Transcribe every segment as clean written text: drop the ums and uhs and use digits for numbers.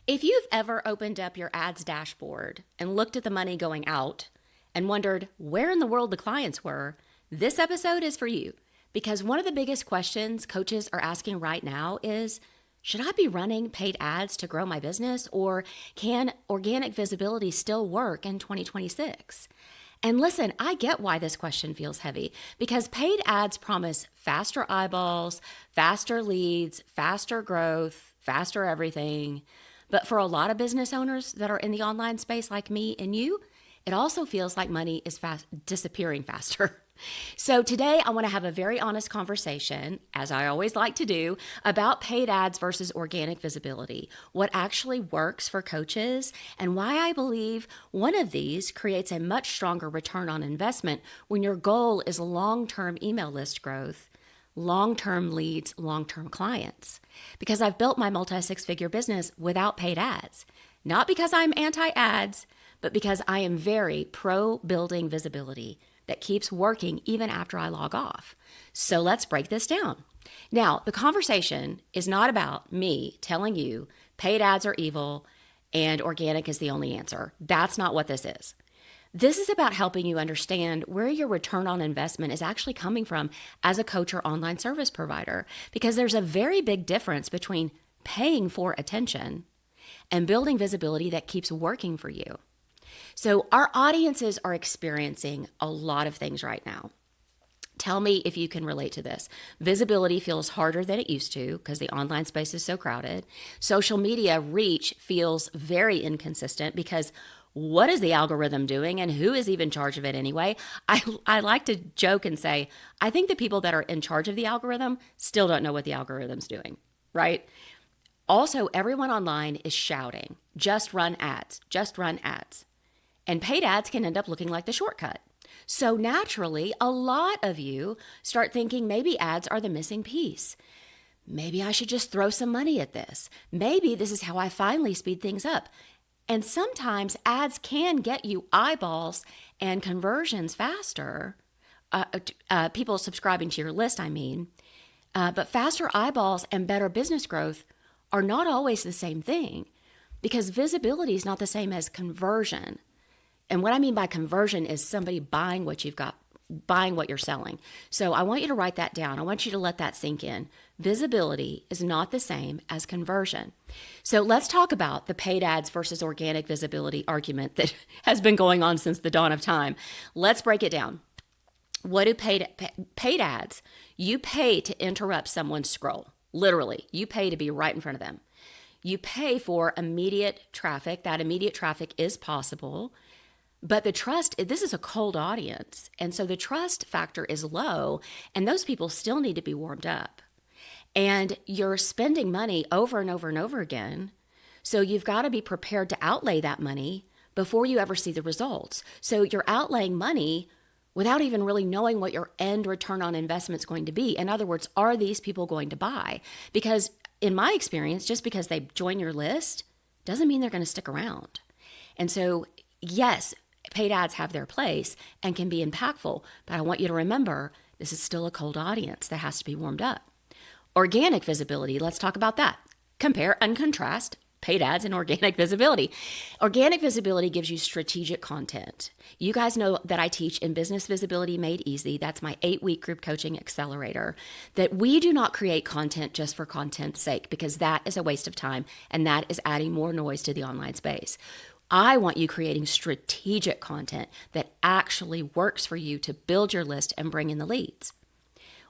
If you've ever opened up your ads dashboard and looked at the money going out and wondered where in the world the clients were, this episode is for you. Because one of the biggest questions coaches are asking right now is, should I be running paid ads to grow my business, or can organic visibility still work in 2026? And listen, I get why this question feels heavy, because paid ads promise faster eyeballs, faster leads, faster growth, faster everything. But for a lot of business owners that are in the online space like me and you, it also feels like money is disappearing faster. So today I want to have a very honest conversation, as I always like to do, about paid ads versus organic visibility, what actually works for coaches, and why I believe one of these creates a much stronger return on investment when your goal is long-term email list growth, long-term leads, long-term clients. Because I've built my multi-six-figure business without paid ads, not because I'm anti-ads, but because I am very pro building visibility that keeps working even after I log off. So let's break this down. Now, the conversation is not about me telling you paid ads are evil and organic is the only answer. That's not what this is. This is about helping you understand where your return on investment is actually coming from as a coach or online service provider, because there's a very big difference between paying for attention and building visibility that keeps working for you. So our audiences are experiencing a lot of things right now. Tell me if you can relate to this. Visibility feels harder than it used to because the online space is so crowded. Social media reach feels very inconsistent because what is the algorithm doing and who is even in charge of it anyway? I like to joke and say, I think the people that are in charge of the algorithm still don't know what the algorithm's doing, right? Also, everyone online is shouting, just run ads, just run ads. And paid ads can end up looking like the shortcut. So naturally, a lot of you start thinking maybe ads are the missing piece. Maybe I should just throw some money at this. Maybe this is how I finally speed things up. And sometimes ads can get you eyeballs and conversions faster. People subscribing to your list, I mean. But faster eyeballs and better business growth are not always the same thing, because visibility is not the same as conversion. And what I mean by conversion is somebody buying what you've got, buying what you're selling. So I want you to write that down. I want you to let that sink in. Visibility is not the same as conversion. So let's talk about the paid ads versus organic visibility argument that has been going on since the dawn of time. Let's break it down. What do paid ads? You pay to interrupt someone's scroll. Literally, you pay to be right in front of them. You pay for immediate traffic. That immediate traffic is possible. But the trust, this is a cold audience. And so the trust factor is low, and those people still need to be warmed up. And you're spending money over and over and over again. So you've got to be prepared to outlay that money before you ever see the results. So you're outlaying money without even really knowing what your end return on investment is going to be. In other words, are these people going to buy? Because in my experience, just because they join your list doesn't mean they're going to stick around. And so, yes, paid ads have their place and can be impactful, but I want you to remember this is still a cold audience that has to be warmed up. Organic visibility, let's talk about that. Compare and contrast paid ads and organic visibility. Organic visibility gives you strategic content. You guys know that I teach in Business Visibility Made Easy. That's my 8-week group coaching accelerator. That we do not create content just for content's sake, because that is a waste of time and that is adding more noise to the online space. I want you creating strategic content that actually works for you to build your list and bring in the leads.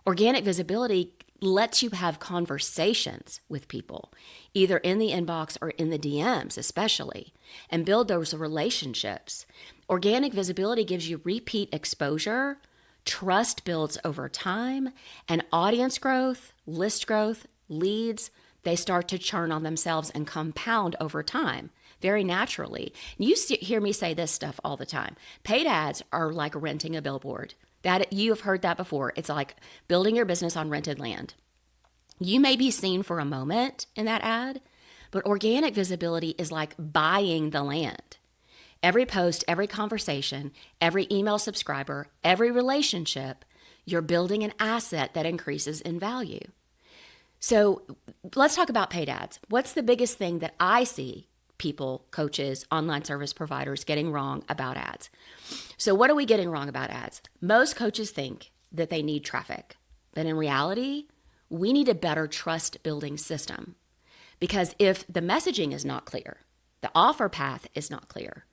Organic visibility lets you have conversations with people, either in the inbox or in the DMs especially, and build those relationships. Organic visibility gives you repeat exposure, trust builds over time, and audience growth, list growth, leads, they start to churn on themselves and compound over time. Very naturally. You hear me say this stuff all the time. Paid ads are like renting a billboard. That you have heard that before. It's like building your business on rented land. You may be seen for a moment in that ad, but organic visibility is like buying the land. Every post, every conversation, every email subscriber, every relationship, you're building an asset that increases in value. So let's talk about paid ads. What's the biggest thing that I see people, coaches, online service providers getting wrong about ads? So what are we getting wrong about ads? Most coaches think that they need traffic, but in reality, we need a better trust building system. Because if the messaging is not clear, the offer path is not clear,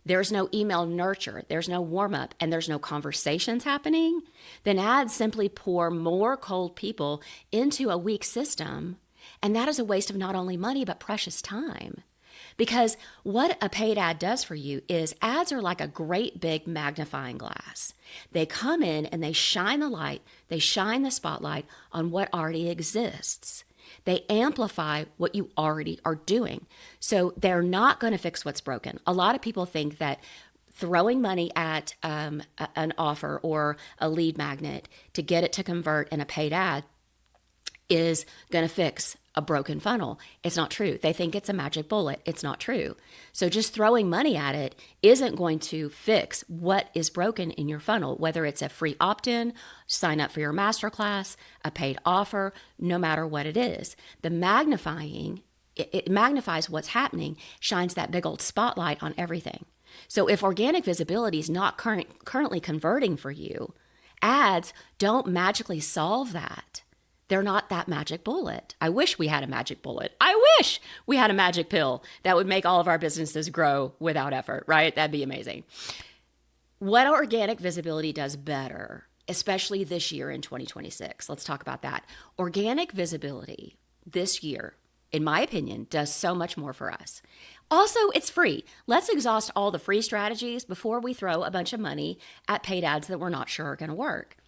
there's no email nurture, there's no warm up, and there's no conversations happening, then ads simply pour more cold people into a weak system. And that is a waste of not only money, but precious time. Because what a paid ad does for you is ads are like a great big magnifying glass. They come in and they shine the light, they shine the spotlight on what already exists. They amplify what you already are doing. So they're not going to fix what's broken. A lot of people think that throwing money at an offer or a lead magnet to get it to convert in a paid ad is going to fix a broken funnel. It's not true. They think it's a magic bullet. It's not true. So just throwing money at it isn't going to fix what is broken in your funnel, whether it's a free opt-in, sign up for your masterclass, a paid offer, no matter what it is. The magnifying, it magnifies what's happening, shines that big old spotlight on everything. So if organic visibility is not currently converting for you, ads don't magically solve that. They're not that magic bullet. I wish we had a magic bullet. I wish we had a magic pill that would make all of our businesses grow without effort, right? That'd be amazing. What organic visibility does better, especially this year in 2026, let's talk about that. Organic visibility this year, in my opinion, does so much more for us. Also, it's free. Let's exhaust all the free strategies before we throw a bunch of money at paid ads that we're not sure are going to work.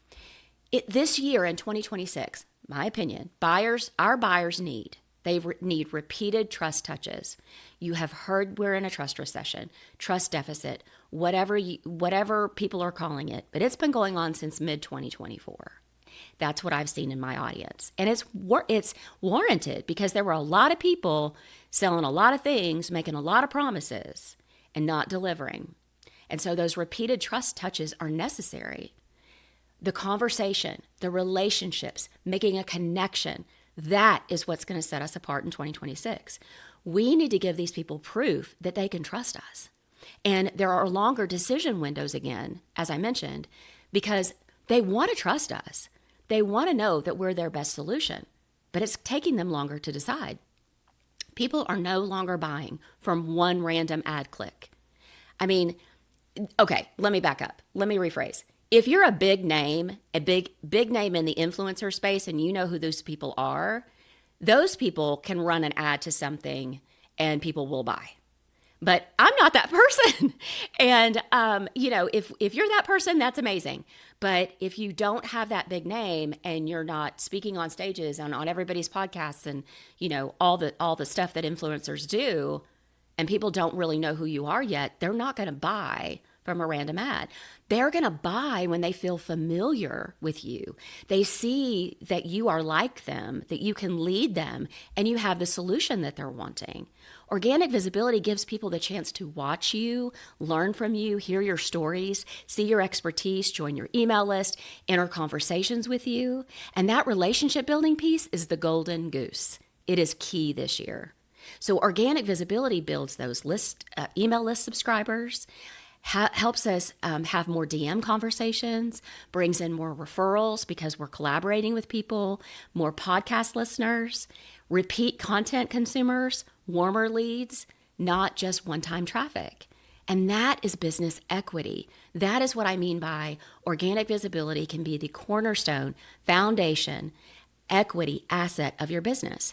This year in 2026, my opinion, our buyers need repeated trust touches. You have heard we're in a trust recession, trust deficit, whatever people are calling it, but it's been going on since mid-2024. That's what I've seen in my audience. And it's warranted because there were a lot of people selling a lot of things, making a lot of promises, and not delivering. And so those repeated trust touches are necessary. The conversation, the relationships, making a connection, that is what's going to set us apart in 2026. We need to give these people proof that they can trust us. And there are longer decision windows again, as I mentioned, because they want to trust us. They want to know that we're their best solution, but it's taking them longer to decide. People are no longer buying from one random ad click. I mean, okay, let me back up. Let me rephrase. If you're a big name, a big name in the influencer space, and you know who those people are, those people can run an ad to something and people will buy. But I'm not that person. And, if you're that person, that's amazing. But if you don't have that big name and you're not speaking on stages and on everybody's podcasts and, all the stuff that influencers do, and people don't really know who you are yet, they're not going to buy from a random ad. They're going to buy when they feel familiar with you. They see that you are like them, that you can lead them, and you have the solution that they're wanting. Organic visibility gives people the chance to watch you, learn from you, hear your stories, see your expertise, join your email list, enter conversations with you. And that relationship building piece is the golden goose. It is key this year. So organic visibility builds those email list subscribers, helps us have more DM conversations, brings in more referrals because we're collaborating with people, more podcast listeners, repeat content consumers, warmer leads, not just one-time traffic. And that is business equity. That is what I mean by organic visibility can be the cornerstone, foundation, equity, asset of your business.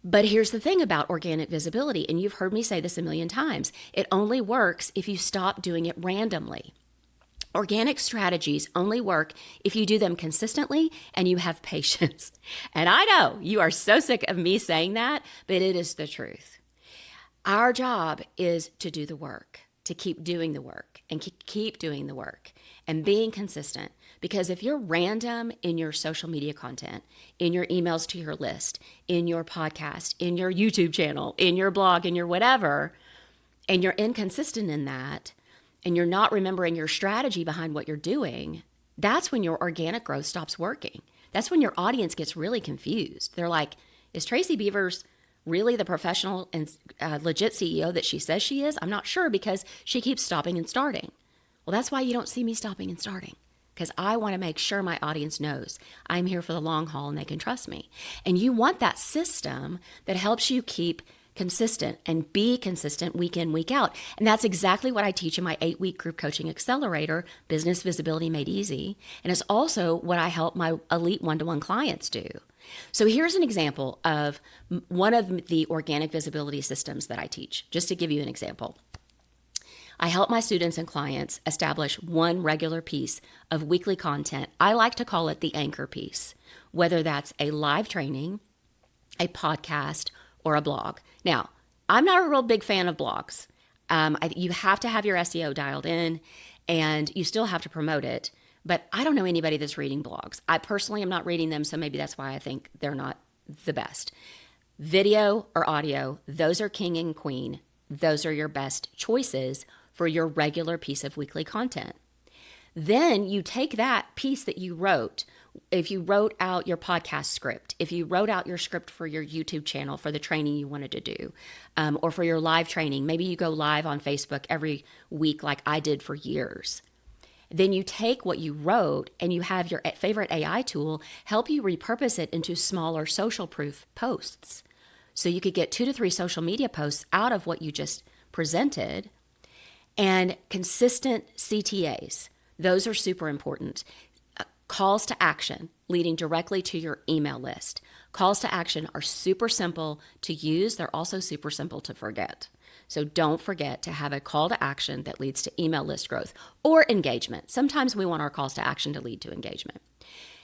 But here's the thing about organic visibility, and you've heard me say this a million times. It only works if you stop doing it randomly. Organic strategies only work if you do them consistently and you have patience. And I know you are so sick of me saying that, but it is the truth. Our job is to do the work, to keep doing the work and keep doing the work and being consistent. Because if you're random in your social media content, in your emails to your list, in your podcast, in your YouTube channel, in your blog, in your whatever, and you're inconsistent in that, and you're not remembering your strategy behind what you're doing, that's when your organic growth stops working. That's when your audience gets really confused. They're like, is Tracy Beavers really the professional and legit CEO that she says she is? I'm not sure because she keeps stopping and starting. Well, that's why you don't see me stopping and starting, because I want to make sure my audience knows I'm here for the long haul and they can trust me. And you want that system that helps you keep consistent and be consistent week in, week out. And that's exactly what I teach in my 8-week group coaching accelerator, Business Visibility Made Easy. And it's also what I help my elite one-to-one clients do. So here's an example of one of the organic visibility systems that I teach, just to give you an example. I help my students and clients establish one regular piece of weekly content. I like to call it the anchor piece, whether that's a live training, a podcast, or a blog. Now, I'm not a real big fan of blogs. You have to have your SEO dialed in, and you still have to promote it. But I don't know anybody that's reading blogs. I personally am not reading them, so maybe that's why I think they're not the best. Video or audio, those are king and queen. Those are your best choices for your regular piece of weekly content. Then you take that piece that you wrote. If you wrote out your podcast script, if you wrote out your script for your YouTube channel for the training you wanted to do, or for your live training, maybe you go live on Facebook every week like I did for years. Then you take what you wrote and you have your favorite AI tool help you repurpose it into smaller social proof posts. So you could get 2 to 3 social media posts out of what you just presented. And consistent CTAs, those are super important. Calls to action leading directly to your email list. Calls to action are super simple to use. They're also super simple to forget. So don't forget to have a call to action that leads to email list growth or engagement. Sometimes we want our calls to action to lead to engagement.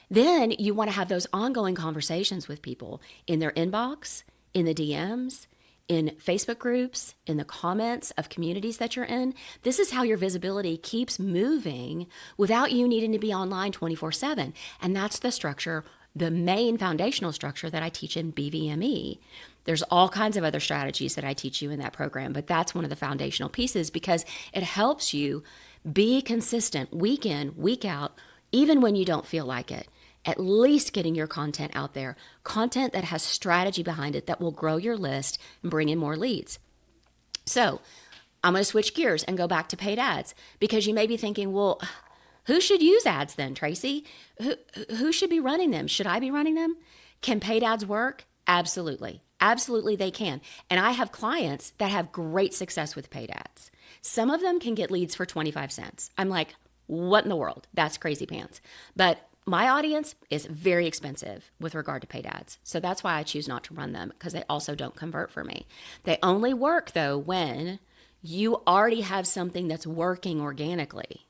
Then you want to have those ongoing conversations with people in their inbox, in the DMs, in Facebook groups, in the comments of communities that you're in. This is how your visibility keeps moving without you needing to be online 24/7. And that's the structure, the main foundational structure that I teach in BVME. There's all kinds of other strategies that I teach you in that program, but that's one of the foundational pieces because it helps you be consistent week in, week out, even when you don't feel like it. At least getting your content out there, content that has strategy behind it that will grow your list and bring in more leads. So I'm going to switch gears and go back to paid ads because you may be thinking, well, who should use ads then, Tracy? Who should be running them? Should I be running them? Can paid ads work? Absolutely. Absolutely they can. And I have clients that have great success with paid ads. Some of them can get leads for 25 cents. I'm like, what in the world? That's crazy pants. But my audience is very expensive with regard to paid ads. So that's why I choose not to run them because they also don't convert for me. They only work though when you already have something that's working organically.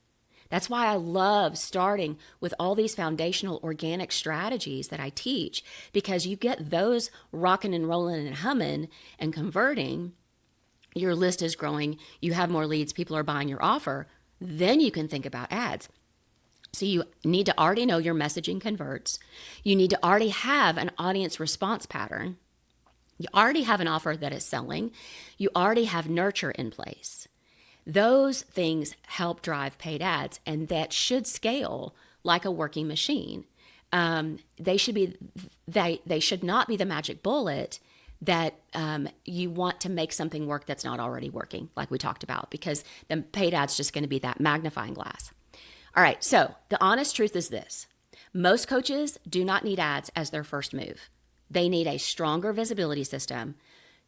That's why I love starting with all these foundational organic strategies that I teach because you get those rocking and rolling and humming and converting. Your list is growing. You have more leads. People are buying your offer. Then you can think about ads. So you need to already know your messaging converts. You need to already have an audience response pattern. You already have an offer that is selling. You already have nurture in place. Those things help drive paid ads, and that should scale like a working machine. They should not be the magic bullet that you want to make something work that's not already working, like we talked about, because the paid ad's just going to be that magnifying glass. All right, so the honest truth is this. Most coaches do not need ads as their first move. They need a stronger visibility system.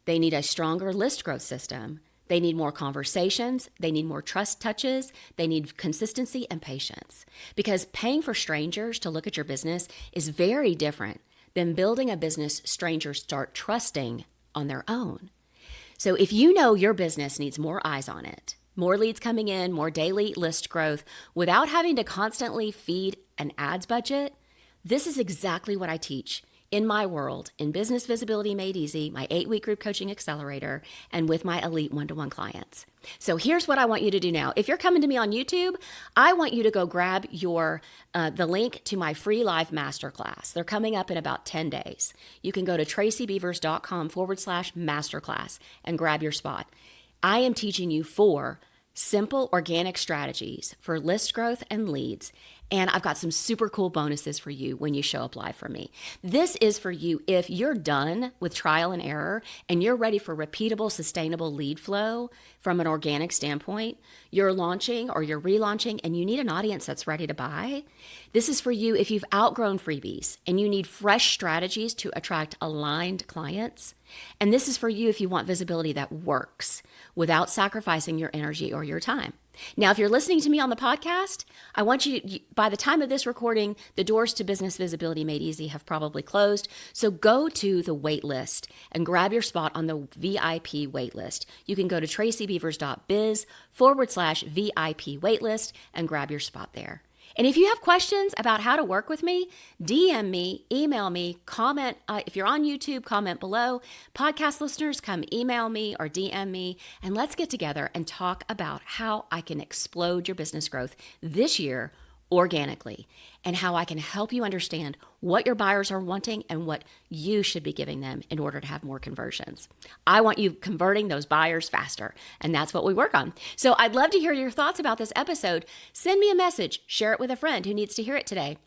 They need a stronger list growth system. They need more conversations. They need more trust touches. They need consistency and patience. Because paying for strangers to look at your business is very different than building a business strangers start trusting on their own. So if you know your business needs more eyes on it, more leads coming in, more daily list growth, without having to constantly feed an ads budget, this is exactly what I teach in my world, in Business Visibility Made Easy, my 8-week group coaching accelerator, and with my elite one-to-one clients. So here's what I want you to do now. If you're coming to me on YouTube, I want you to go grab the link to my free live masterclass. They're coming up in about 10 days. You can go to tracybeavers.com/masterclass and grab your spot. I am teaching you 4 simple organic strategies for list growth and leads. And I've got some super cool bonuses for you when you show up live for me. This is for you if you're done with trial and error and you're ready for repeatable, sustainable lead flow from an organic standpoint. You're launching or you're relaunching and you need an audience that's ready to buy. This is for you if you've outgrown freebies and you need fresh strategies to attract aligned clients. And this is for you if you want visibility that works without sacrificing your energy or your time. Now, if you're listening to me on the podcast, I want you, by the time of this recording, the doors to Business Visibility Made Easy have probably closed. So go to the wait list and grab your spot on the VIP wait list. You can go to tracybeavers.biz/VIP waitlist and grab your spot there. And if you have questions about how to work with me, DM me, email me, comment. If you're on YouTube, comment below. Podcast listeners, come email me or DM me, and let's get together and talk about how I can explode your business growth this year organically, and how I can help you understand what your buyers are wanting and what you should be giving them in order to have more conversions. I want you converting those buyers faster, and that's what we work on. So I'd love to hear your thoughts about this episode. Send me a message, share it with a friend who needs to hear it today.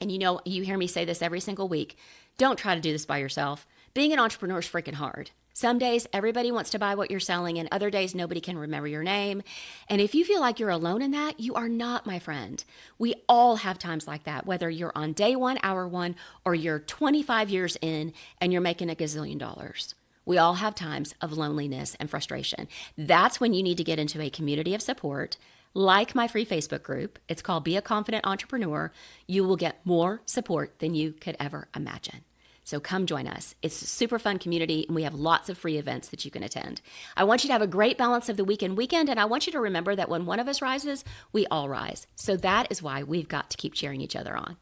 And you know, you hear me say this every single week. Don't try to do this by yourself. Being an entrepreneur is freaking hard. Some days everybody wants to buy what you're selling, and other days nobody can remember your name. And if you feel like you're alone in that, you are not, my friend. We all have times like that, whether you're on day one, hour one, or you're 25 years in and you're making $1 gazillion. We all have times of loneliness and frustration. That's when you need to get into a community of support, like my free Facebook group. It's called Be a Confident Entrepreneur. You will get more support than you could ever imagine. So come join us. It's a super fun community, and we have lots of free events that you can attend. I want you to have a great balance of the week and weekend, and I want you to remember that when one of us rises, we all rise. So that is why we've got to keep cheering each other on.